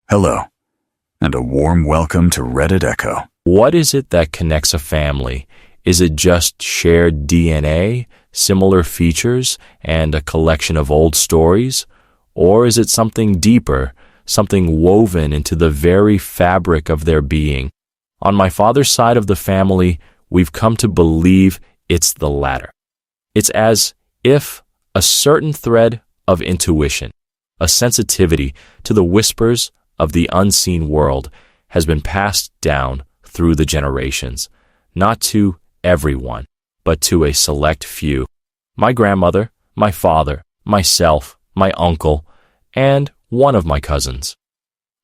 Hello, and a warm welcome to Reddit Echo. What is it that connects a family? Is it just shared DNA, similar features, and a collection of old stories? Or is it something deeper, something woven into the very fabric of their being? On my father's side of the family, we've come to believe it's the latter. It's as if a certain thread of intuition, a sensitivity to the whispers of the unseen world has been passed down through the generations, not to everyone, but to a select few. My grandmother, my father, myself, my uncle, and one of my cousins.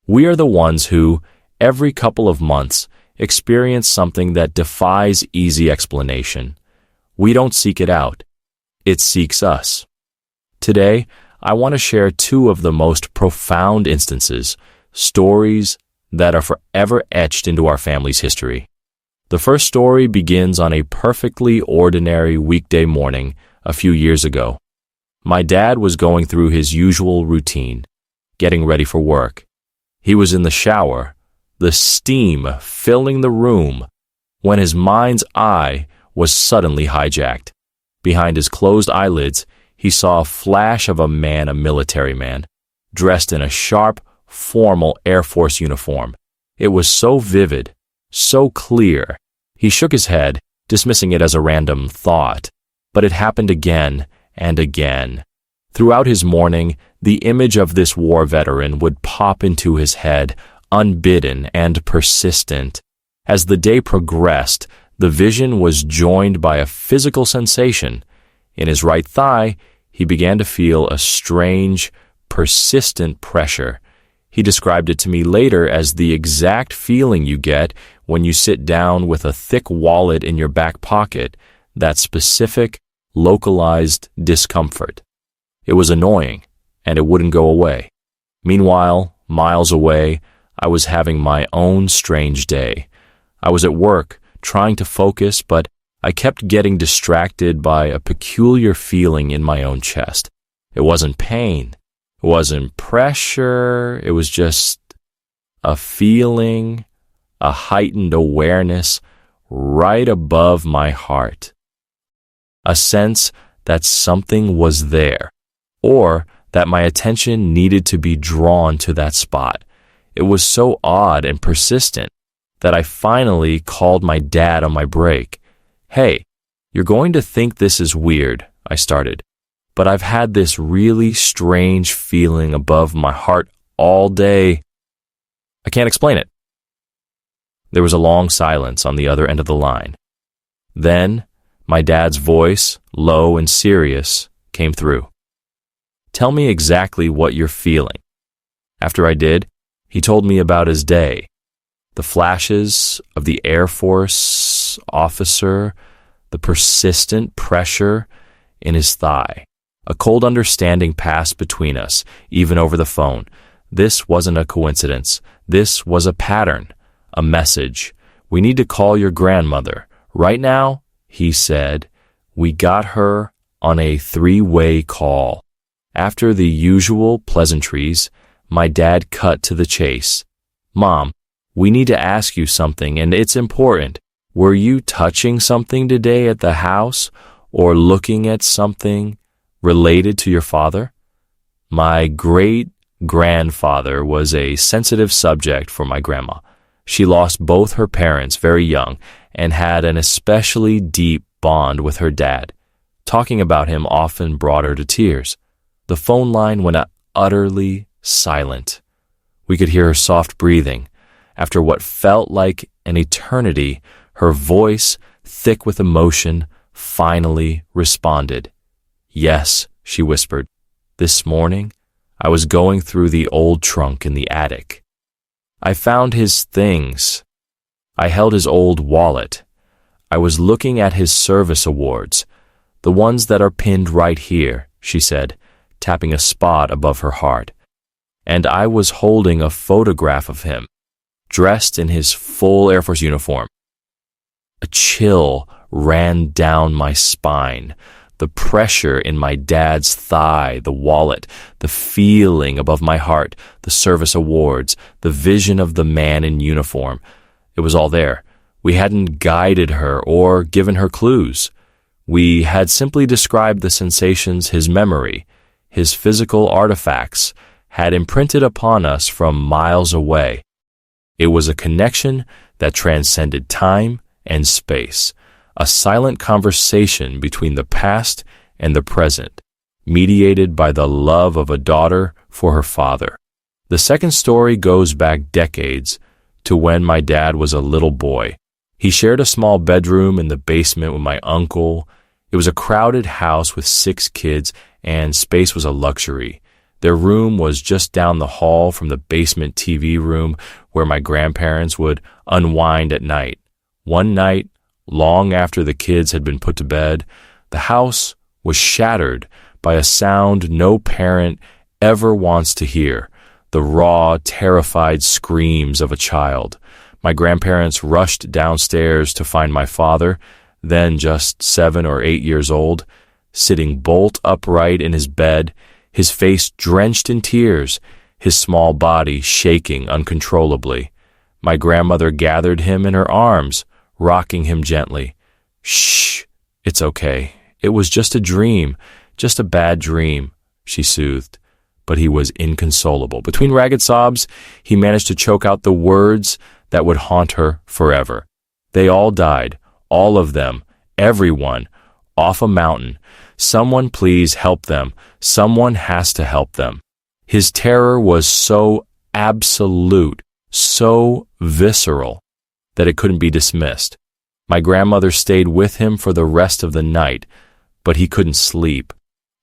We are the ones who, every couple of months, experience something that defies easy explanation. We don't seek it out. It seeks us. Today, I want to share two of the most profound instances, stories that are forever etched into our family's history. The first story begins on a perfectly ordinary weekday morning a few years ago. My dad was going through his usual routine, getting ready for work. He was in the shower, the steam filling the room, when his mind's eye was suddenly hijacked. Behind his closed eyelids, he saw a flash of a military man, dressed in a sharp, formal Air Force uniform. It was so vivid, so clear. He shook his head, dismissing it as a random thought, but it happened again and again. Throughout his morning, the image of this war veteran would pop into his head, unbidden and persistent. As the day progressed, the vision was joined by a physical sensation. In his right thigh, he began to feel a strange, persistent pressure. He described it to me later as the exact feeling you get when you sit down with a thick wallet in your back pocket, that specific, localized discomfort. It was annoying, and it wouldn't go away. Meanwhile, miles away, I was having my own strange day. I was at work, trying to focus, but I kept getting distracted by a peculiar feeling in my own chest. It wasn't pain. It wasn't pressure. It was just a feeling, a heightened awareness right above my heart. A sense that something was there, or that my attention needed to be drawn to that spot. It was so odd and persistent that I finally called my dad on my break. "Hey, you're going to think this is weird," I started, "but I've had this really strange feeling above my heart all day. I can't explain it." There was a long silence on the other end of the line. Then, my dad's voice, low and serious, came through. "Tell me exactly what you're feeling." After I did, he told me about his day, the flashes of the Air Force officer, the persistent pressure in his thigh. A cold understanding passed between us, even over the phone. This wasn't a coincidence. This was a pattern, a message. "We need to call your grandmother. Right now," he said. We got her on a three-way call. After the usual pleasantries, my dad cut to the chase. "Mom, we need to ask you something, and it's important. Were you touching something today at the house, or looking at something related to your father?" My great-grandfather was a sensitive subject for my grandma. She lost both her parents very young and had an especially deep bond with her dad. Talking about him often brought her to tears. The phone line went utterly silent. We could hear her soft breathing. After what felt like an eternity, her voice, thick with emotion, finally responded. "Yes," she whispered. "This morning, I was going through the old trunk in the attic. I found his things. I held his old wallet. I was looking at his service awards, the ones that are pinned right here," she said, tapping a spot above her heart. "And I was holding a photograph of him, dressed in his full Air Force uniform." A chill ran down my spine. the pressure in my dad's thigh, the wallet, the feeling above my heart, the service awards, the vision of the man in uniform. It was all there. We hadn't guided her or given her clues. We had simply described the sensations his memory, his physical artifacts, had imprinted upon us from miles away. It was a connection that transcended time and space, a silent conversation between the past and the present, mediated by the love of a daughter for her father. The second story goes back decades to when my dad was a little boy. He shared a small bedroom in the basement with my uncle. It was a crowded house with 6 kids, and space was a luxury. Their room was just down the hall from the basement TV room where my grandparents would unwind at night. One night, long after the kids had been put to bed, the house was shattered by a sound no parent ever wants to hear, the raw, terrified screams of a child. My grandparents rushed downstairs to find my father, then just 7 or 8 years old, sitting bolt upright in his bed, his face drenched in tears, his small body shaking uncontrollably. My grandmother gathered him in her arms, rocking him gently. "Shh, it's okay. It was just a dream, just a bad dream," she soothed. But he was inconsolable. Between ragged sobs, he managed to choke out the words that would haunt her forever. They all died, all of them, everyone, off a mountain. Someone please help them. Someone has to help them. His terror was so absolute, so visceral, that it couldn't be dismissed. My grandmother stayed with him for the rest of the night, but he couldn't sleep.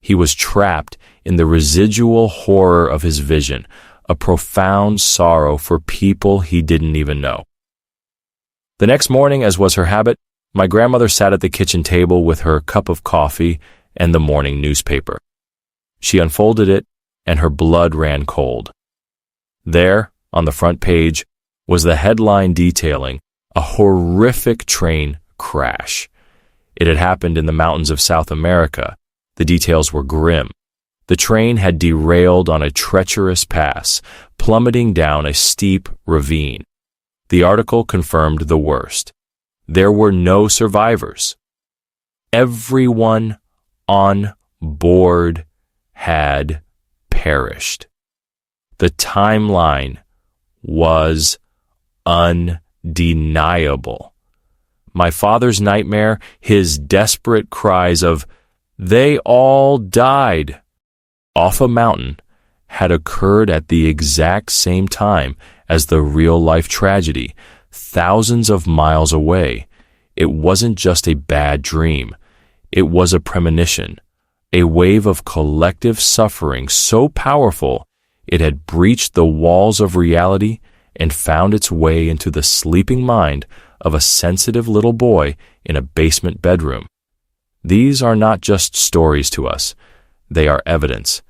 He was trapped in the residual horror of his vision, a profound sorrow for people he didn't even know. The next morning, as was her habit, my grandmother sat at the kitchen table with her cup of coffee and the morning newspaper. She unfolded it, and her blood ran cold. There, on the front page, was the headline detailing a horrific train crash. It had happened in the mountains of South America. The details were grim. The train had derailed on a treacherous pass, plummeting down a steep ravine. The article confirmed the worst. There were no survivors. Everyone on board had perished. The timeline was undeniable. My father's nightmare, his desperate cries of, "They all died," off a mountain, had occurred at the exact same time as the real-life tragedy, thousands of miles away. It wasn't just a bad dream. It was a premonition, a wave of collective suffering so powerful it had breached the walls of reality and found its way into the sleeping mind of a sensitive little boy in a basement bedroom. These are not just stories to us. They are evidence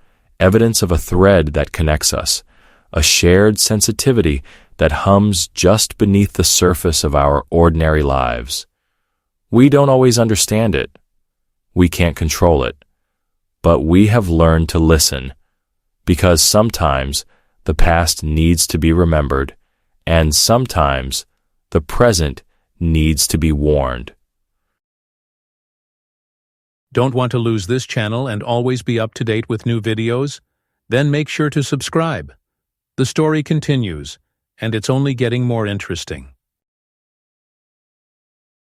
of a thread that connects us, a shared sensitivity that hums just beneath the surface of our ordinary lives. We don't always understand it. We can't control it. But we have learned to listen, because sometimes the past needs to be remembered, and sometimes the present needs to be warned. Don't want to lose this channel and always be up to date with new videos? Then make sure to subscribe. The story continues, and it's only getting more interesting.